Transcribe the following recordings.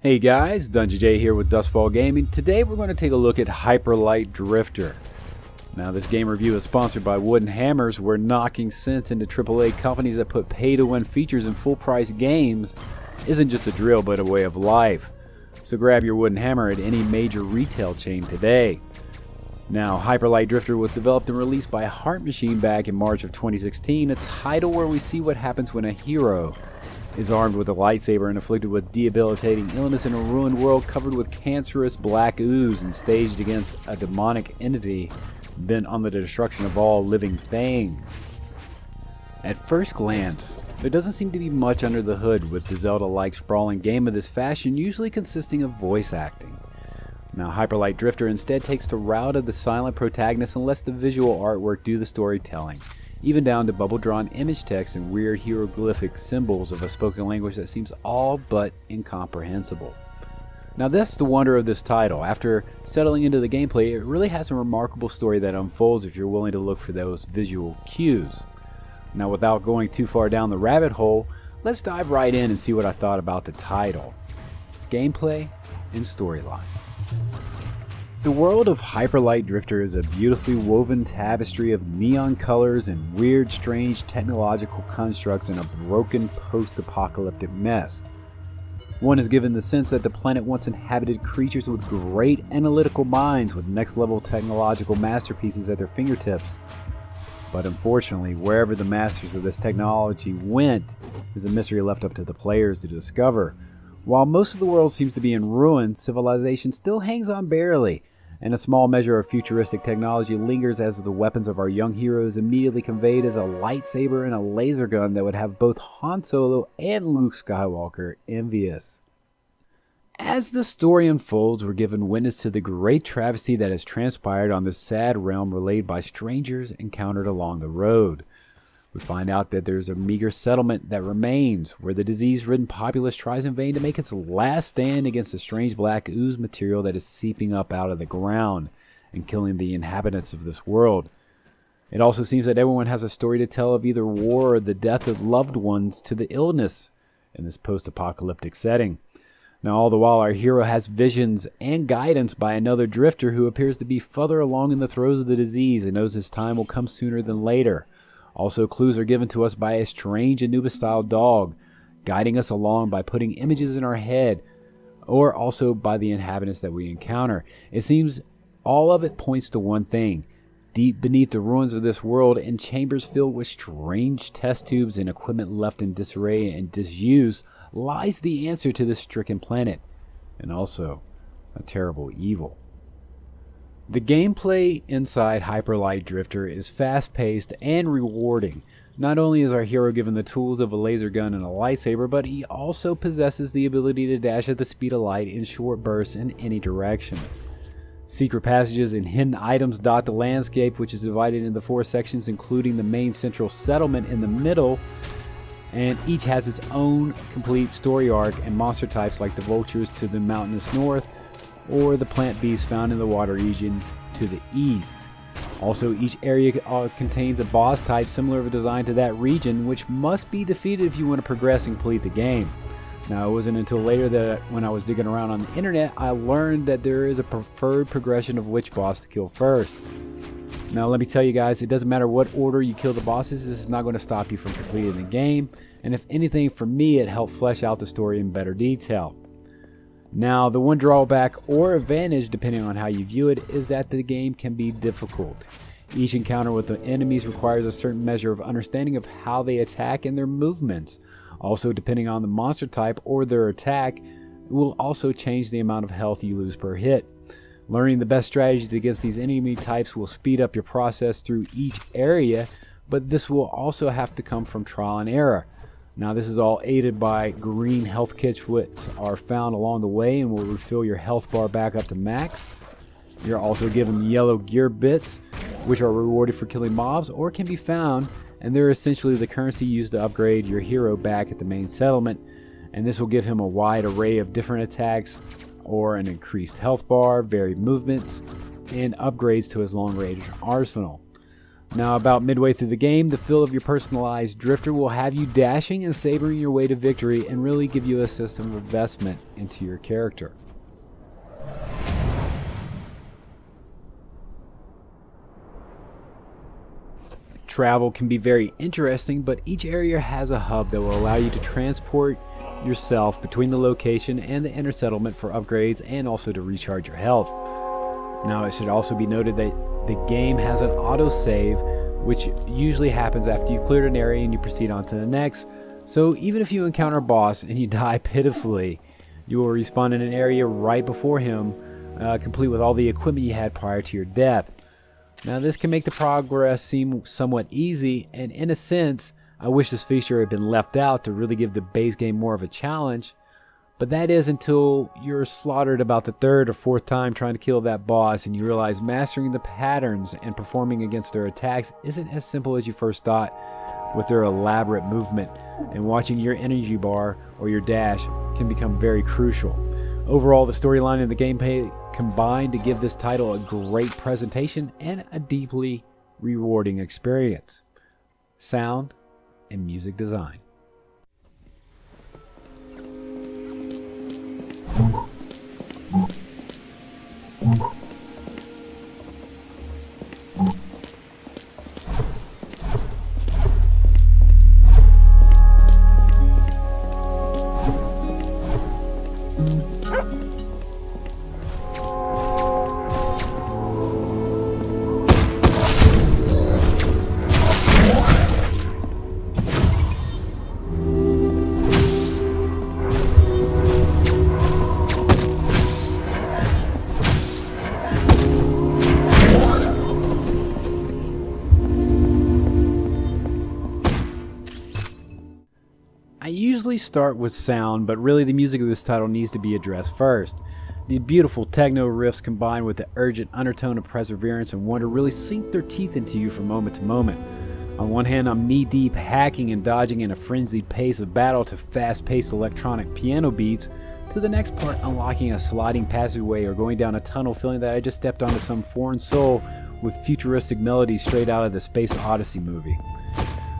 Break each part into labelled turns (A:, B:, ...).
A: Hey guys, Dungeon J here with Dustfall Gaming. Today we're going to take a look at Hyperlight Drifter. Now this game review is sponsored by Wooden Hammers. We're knocking sense into AAA companies that put pay-to-win features in full-price games. Isn't just a drill but a way of life. So grab your wooden hammer at any major retail chain today. Now Hyperlight Drifter was developed and released by Heart Machine back in March of 2016, a title where we see what happens when a hero is armed with a lightsaber and afflicted with debilitating illness in a ruined world covered with cancerous black ooze and staged against a demonic entity bent on the destruction of all living things. At first glance, there doesn't seem to be much under the hood with the Zelda-like sprawling game of this fashion usually consisting of voice acting. Now Hyperlight Drifter instead takes the route of the silent protagonist and lets the visual artwork do the storytelling, even down to bubble-drawn image text and weird hieroglyphic symbols of a spoken language that seems all but incomprehensible. Now that's the wonder of this title. After settling into the gameplay, it really has a remarkable story that unfolds if you're willing to look for those visual cues. Now without going too far down the rabbit hole, let's dive right in and see what I thought about the title, gameplay, and storyline. The world of Hyperlight Drifter is a beautifully woven tapestry of neon colors and weird, strange technological constructs in a broken post-apocalyptic mess. One is given the sense that the planet once inhabited creatures with great analytical minds with next-level technological masterpieces at their fingertips. But unfortunately, wherever the masters of this technology went is a mystery left up to the players to discover. While most of the world seems to be in ruin, civilization still hangs on barely, and a small measure of futuristic technology lingers as the weapons of our young heroes immediately conveyed as a lightsaber and a laser gun that would have both Han Solo and Luke Skywalker envious. As the story unfolds, we're given witness to the great travesty that has transpired on this sad realm relayed by strangers encountered along the road. We find out that there's a meager settlement that remains, where the disease-ridden populace tries in vain to make its last stand against the strange black ooze material that is seeping up out of the ground and killing the inhabitants of this world. It also seems that everyone has a story to tell of either war or the death of loved ones to the illness in this post-apocalyptic setting. Now all the while our hero has visions and guidance by another drifter who appears to be further along in the throes of the disease and knows his time will come sooner than later. Also, clues are given to us by a strange Anubis-style dog, guiding us along by putting images in our head, or also by the inhabitants that we encounter. It seems all of it points to one thing. Deep beneath the ruins of this world, in chambers filled with strange test tubes and equipment left in disarray and disuse, lies the answer to this stricken planet, and also a terrible evil. The gameplay inside Hyperlight Drifter is fast-paced and rewarding. Not only is our hero given the tools of a laser gun and a lightsaber, but he also possesses the ability to dash at the speed of light in short bursts in any direction. Secret passages and hidden items dot the landscape, which is divided into 4 sections, including the main central settlement in the middle, and each has its own complete story arc and monster types like the vultures to the mountainous north, or the plant beasts found in the water region to the east. Also, each area contains a boss type similar of a design to that region, which must be defeated if you want to progress and complete the game. Now, it wasn't until later that when I was digging around on the internet, I learned that there is a preferred progression of which boss to kill first. Now, let me tell you guys, it doesn't matter what order you kill the bosses, this is not going to stop you from completing the game, and if anything, for me, it helped flesh out the story in better detail. Now, the one drawback or advantage, depending on how you view it, is that the game can be difficult. Each encounter with the enemies requires a certain measure of understanding of how they attack and their movements. Also, depending on the monster type or their attack, it will also change the amount of health you lose per hit. Learning the best strategies against these enemy types will speed up your process through each area, but this will also have to come from trial and error. Now this is all aided by green health kits which are found along the way and will refill your health bar back up to max. You're also given yellow gear bits which are rewarded for killing mobs or can be found, and they're essentially the currency used to upgrade your hero back at the main settlement, and this will give him a wide array of different attacks or an increased health bar, varied movements, and upgrades to his long range arsenal. Now, about midway through the game, the feel of your personalized drifter will have you dashing and savoring your way to victory and really give you a system of investment into your character. Travel can be very interesting, but each area has a hub that will allow you to transport yourself between the location and the inner settlement for upgrades and also to recharge your health. Now, it should also be noted that the game has an autosave, which usually happens after you've cleared an area and you proceed on to the next. So even if you encounter a boss and you die pitifully, you will respawn in an area right before him, complete with all the equipment you had prior to your death. Now, this can make the progress seem somewhat easy, and in a sense, I wish this feature had been left out to really give the base game more of a challenge. But that is until you're slaughtered about the third or fourth time trying to kill that boss and you realize mastering the patterns and performing against their attacks isn't as simple as you first thought with their elaborate movement, and watching your energy bar or your dash can become very crucial. Overall, the storyline and the gameplay combine to give this title a great presentation and a deeply rewarding experience. Sound and music design. I usually start with sound, but really the music of this title needs to be addressed first. The beautiful techno riffs combined with the urgent undertone of perseverance and wonder really sink their teeth into you from moment to moment. On one hand, I'm knee-deep hacking and dodging in a frenzied pace of battle to fast-paced electronic piano beats, to the next part unlocking a sliding passageway or going down a tunnel feeling that I just stepped onto some foreign soul with futuristic melodies straight out of the Space Odyssey movie.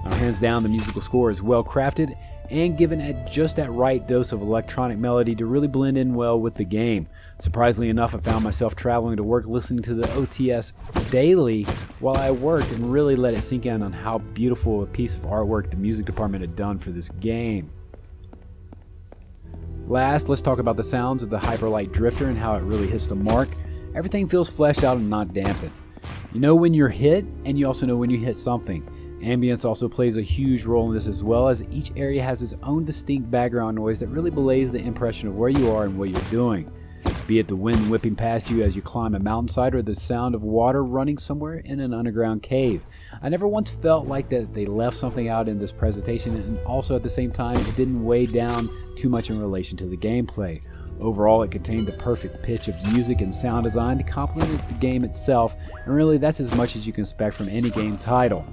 A: Now, hands down, the musical score is well crafted and given at just that right dose of electronic melody to really blend in well with the game. Surprisingly enough, I found myself traveling to work listening to the OTS daily while I worked and really let it sink in on how beautiful a piece of artwork the music department had done for this game. Last, let's talk about the sounds of the Hyperlight Drifter and how it really hits the mark. Everything feels fleshed out and not dampened. You know when you're hit, and you also know when you hit something. Ambience also plays a huge role in this, as well as each area has its own distinct background noise that really belays the impression of where you are and what you're doing. Be it the wind whipping past you as you climb a mountainside or the sound of water running somewhere in an underground cave. I never once felt like that they left something out in this presentation, and also at the same time it didn't weigh down too much in relation to the gameplay. Overall, it contained the perfect pitch of music and sound design to complement the game itself, and really that's as much as you can expect from any game title.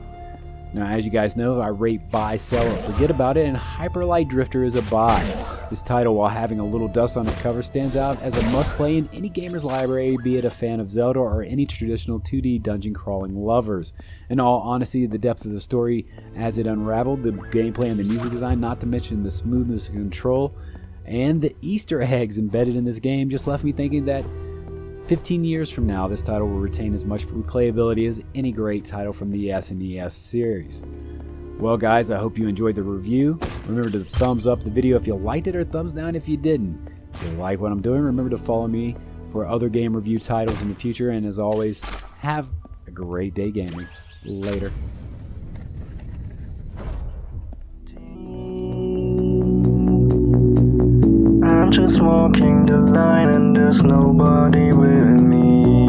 A: Now, as you guys know, I rate buy, sell, or forget about it, and Hyperlight Drifter is a buy. This title, while having a little dust on its cover, stands out as a must-play in any gamer's library, be it a fan of Zelda or any traditional 2D dungeon crawling lovers. In all honesty, the depth of the story as it unraveled, the gameplay and the music design, not to mention the smoothness and control, and the Easter eggs embedded in this game just left me thinking that 15 years from now, this title will retain as much replayability as any great title from the SNES series. Well guys, I hope you enjoyed the review. Remember to thumbs up the video if you liked it, or thumbs down if you didn't. If you like what I'm doing, remember to follow me for other game review titles in the future, and as always, have a great day gaming. Later.
B: I'm just walking the line and there's nobody with me.